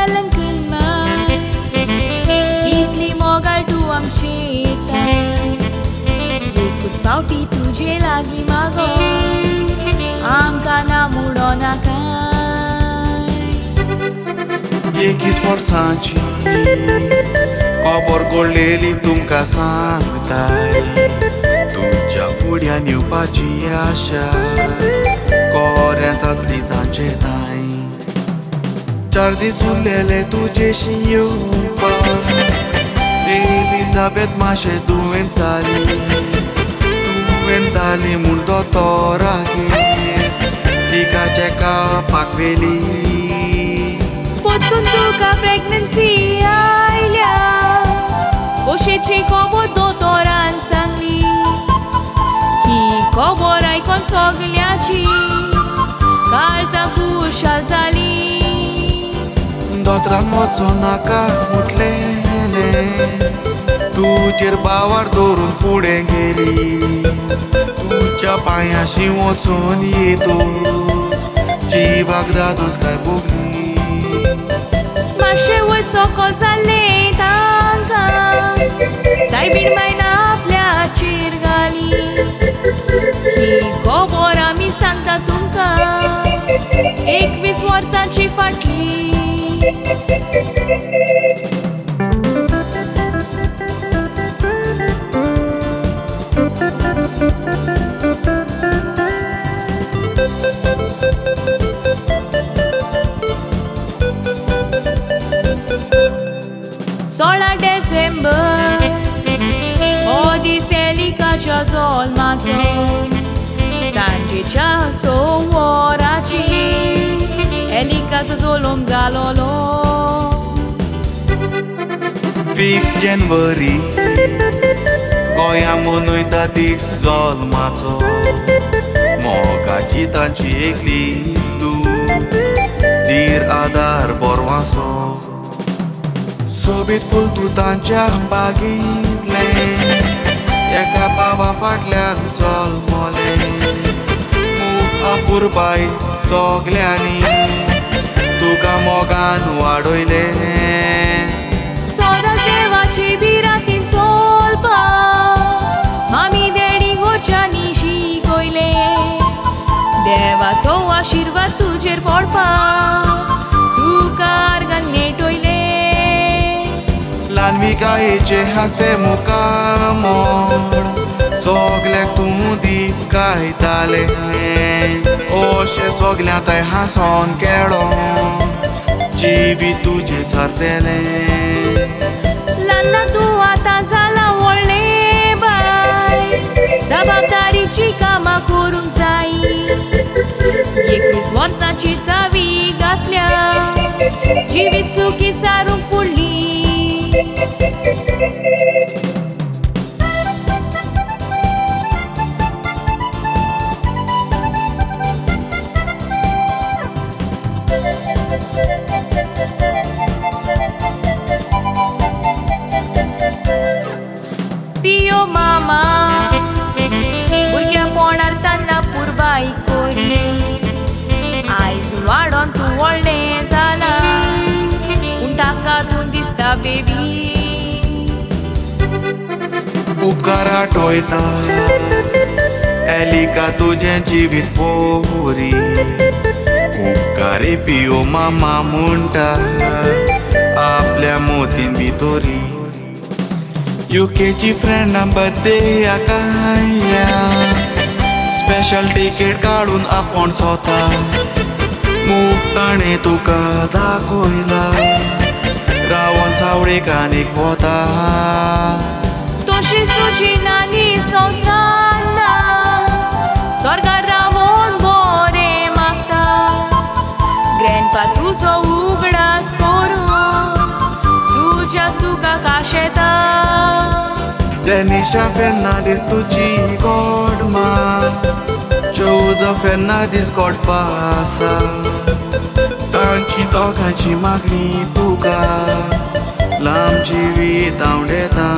जालन कलमाय कितली मोगाळ तूं आमची एकूच फावटी तुजे लागीं मागो आमकां ना मुडो नाकाय एकीच वर्सांची खबर घडलेली तुमकां सांगताय तुमच्या फुड्यान येवपाची आशा कोऱ्यांत आसली तांचे ताई 4 दीस उरलेले तुजेशी येवपाक एलिझाबेथ मातशें दुयेंत जाली म्हूण दोतोरागेर तिका चॅकअपाक व्हेली पोत्तून तुका प्रेग्नन्सी आयल्या कोशेची खबर दोतोरान सांगली ही खबर आयकोन सगल्याची काळजां खुशाल जाली दोतरान वचो नाका म्हटलेलें तुजेर बावार दवरून फुडें गेली तुज्या पांयाशी वचून येतूच जिवाक दादोस काय बोगली मातशें वयर सकयल जाल्लें तांकां सायबीण बायना आपल्याचेर घाली ही खबर आमी सांगता तुमकां 21 वर्सांची फाटली सोळा डिसेंबर हो दीस एलिकाच्या जल्माचो सांजेच्या 6 वरांची एलिकाचो जल्म जालोलो 5 जानेवारी गोंयां मनयता दीस जल्माचो मोगाची तांची एकलीच तूं धीर आदार बोरवांचो सोबीत फूल तूं तांच्या बागेंतलें एका बाबा फाटल्यान जल्मलें आपुरबाय सगल्यांनी तुका मोगान वाडयलें सदां देवाची बिरातीन चलपाक मामी डॅडी गोच्यांनी शिकयले देवाचो आशिर्वाद तुजेर पडपाक तुका आर्गान नेटयले ल्हानविकायेचे हांसते मुखार मोड सगल्याक तूं दीप कायतालें अशें सगल्यांताय हांसोन खेळोन जिवीत तुजें सारतेलें ल्हान तूं आतां जाला व्हडलें बाय जबाबदारीची कामां करूंक जाय 21 वर्सांची चावी घातल्या जिवीत सुखी सारूंक फुडली पियो मामा भुरग्या पोणार तान्ना पुरबाय कोरी आयज वाडोन तूं व्हडलें जालां पूण ताका तूं दिसता बेबी उपकार आठवयता एलिका तुजें जिवीत पोरी उपकारी पियो मामा म्हणटा आपल्या मोतीन भितोरी युकेची फ्रेंडा बर्थडे आकाया स्पेशल टिकेट काडून आपोण स्वता मूग ताणें तुका दाखयला रावण सावळेक आनीक वता तशीच तुजी नानी संवसारना स्वर्गार रावून बरें मागता ग्रँडपा तुजो उगडास करून तुज्या सुखाक आशेता Denisha Fernandes tuji godma Joseph Fernandes god pasa Tanchi tokanchi magni puka Lam jivi taundeta